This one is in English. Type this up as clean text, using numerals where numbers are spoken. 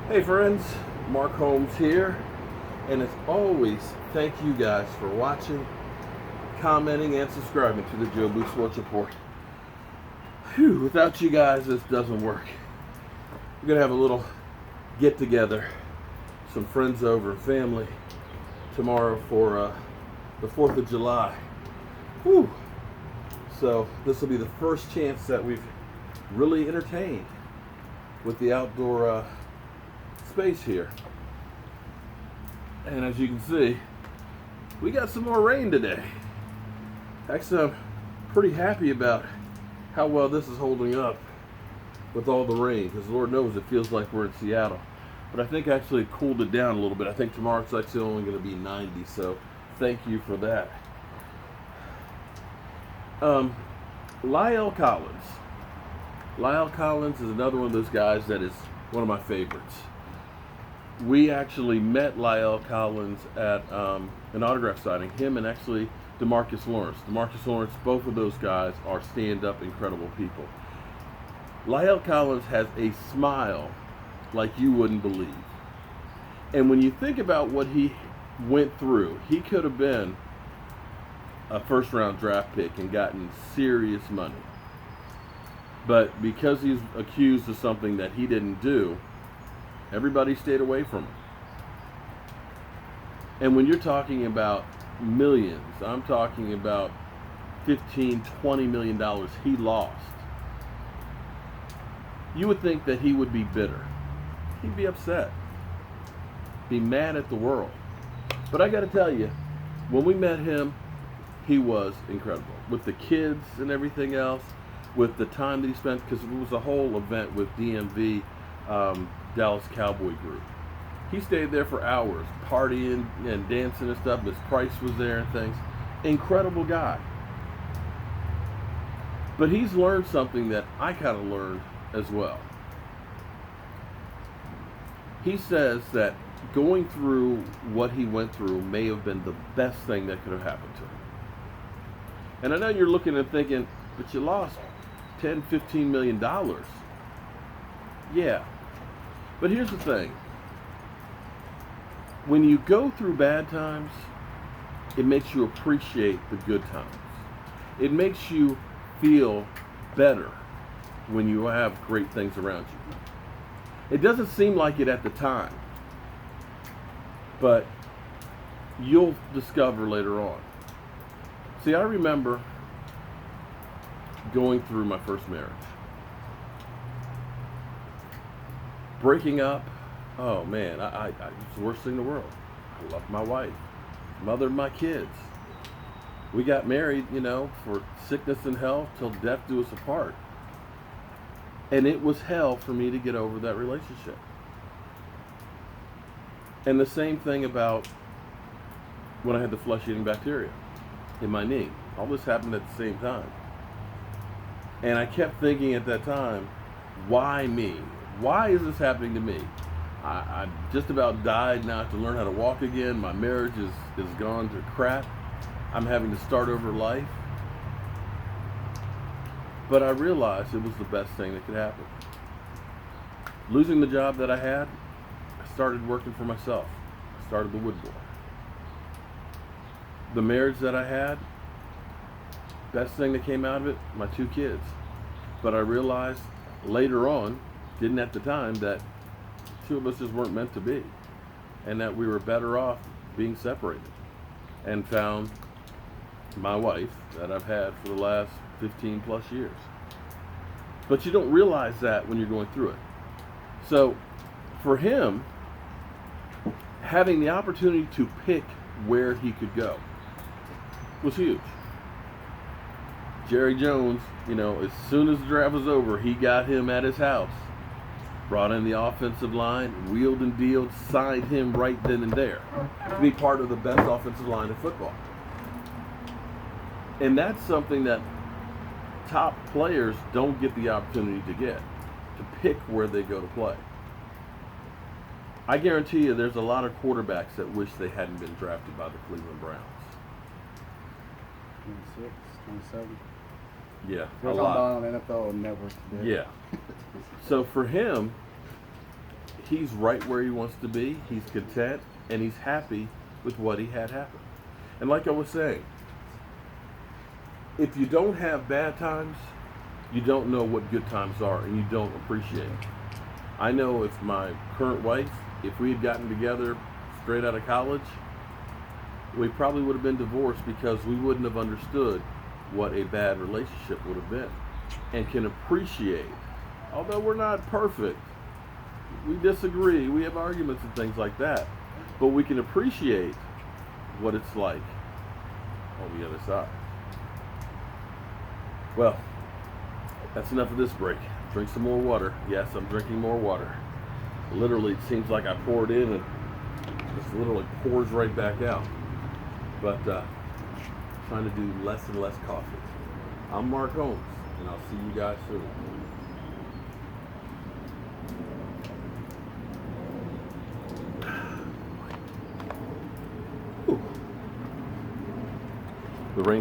Hey friends, Mark Holmes here, and as always, thank you guys for watching, commenting, and subscribing to the Joe Booth Sports Report. Whew, without you guys, this doesn't work. We're gonna have a little get together, some friends over, family, tomorrow for the 4th of July. Whew. So this will be the first chance that we've really entertained with the outdoor space here. And as you can see, we got some more rain today. Actually, I'm pretty happy about how well this is holding up with all the rain, because Lord knows it feels like we're in Seattle. But I think actually it cooled it down a little bit. I think tomorrow it's actually only going to be 90, so thank you for that. Lyle Collins. Lyle Collins is another one of those guys that is one of my favorites. We actually met Lyle Collins at an autograph signing. Him and actually DeMarcus Lawrence. DeMarcus Lawrence, both of those guys are stand-up, incredible people. Lyle Collins has a smile like you wouldn't believe. And when you think about what he went through, he could have been a first-round draft pick and gotten serious money. But because he's accused of something that he didn't do, everybody stayed away from him. And when you're talking about millions, I'm talking about $15-20 million he lost. You would think that he would be bitter. He'd be upset. Be mad at the world. But I got to tell you, when we met him, he was incredible. With the kids and everything else, with the time that he spent, because it was a whole event with DMV, Dallas Cowboy Group. He stayed there for hours, partying and dancing and stuff. Miss Price was there and things. Incredible guy. But he's learned something that I kind of learned as well. He says that going through what he went through may have been the best thing that could have happened to him. And I know you're looking and thinking, but you lost $10-15 million. Yeah. But here's the thing. When you go through bad times, it makes you appreciate the good times. It makes you feel better when you have great things around you. It doesn't seem like it at the time, but you'll discover later on. See, I remember going through my first marriage. Breaking up, oh man, it's the worst thing in the world. I loved my wife, mother of my kids. We got married, for sickness and health till death do us apart. And it was hell for me to get over that relationship. And the same thing about when I had the flesh-eating bacteria in my knee. All this happened at the same time. And I kept thinking at that time, why me? Why is this happening to me? I just about died. Now I have to learn how to walk again. My marriage is gone to crap. I'm having to start over life. But I realized it was the best thing that could happen. Losing the job that I had, I started working for myself. I started the woodboard. The marriage that I had, best thing that came out of it, my 2 kids. But I realized later on, didn't at the time, that 2 of us just weren't meant to be. And that we were better off being separated. And found my wife that I've had for the last 15 plus years. But you don't realize that when you're going through it. So for him, having the opportunity to pick where he could go was huge. Jerry Jones, as soon as the draft was over, he got him at his house, brought in the offensive line, wheeled and dealed, signed him right then and there to be part of the best offensive line in football. And that's something that top players don't get the opportunity to get, to pick where they go to play. I guarantee you there's a lot of quarterbacks that wish they hadn't been drafted by the Cleveland Browns. 26, 27. Yeah, Feels a lot. on NFL Network today. Yeah. So for him, he's right where he wants to be. He's content and he's happy with what he had happen. And like I was saying, if you don't have bad times, you don't know what good times are and you don't appreciate it. I know if my current wife, if we had gotten together straight out of college, we probably would have been divorced because we wouldn't have understood what a bad relationship would have been and can appreciate. Although we're not perfect, we disagree, we have arguments and things like that, but we can appreciate what it's like on the other side. Well, that's enough of this break. Drink some more water. Yes, I'm drinking more water. Literally, it seems like I pour it in and it literally pours right back out. But trying to do less and less coffee. I'm Mark Holmes, and I'll see you guys soon. The rain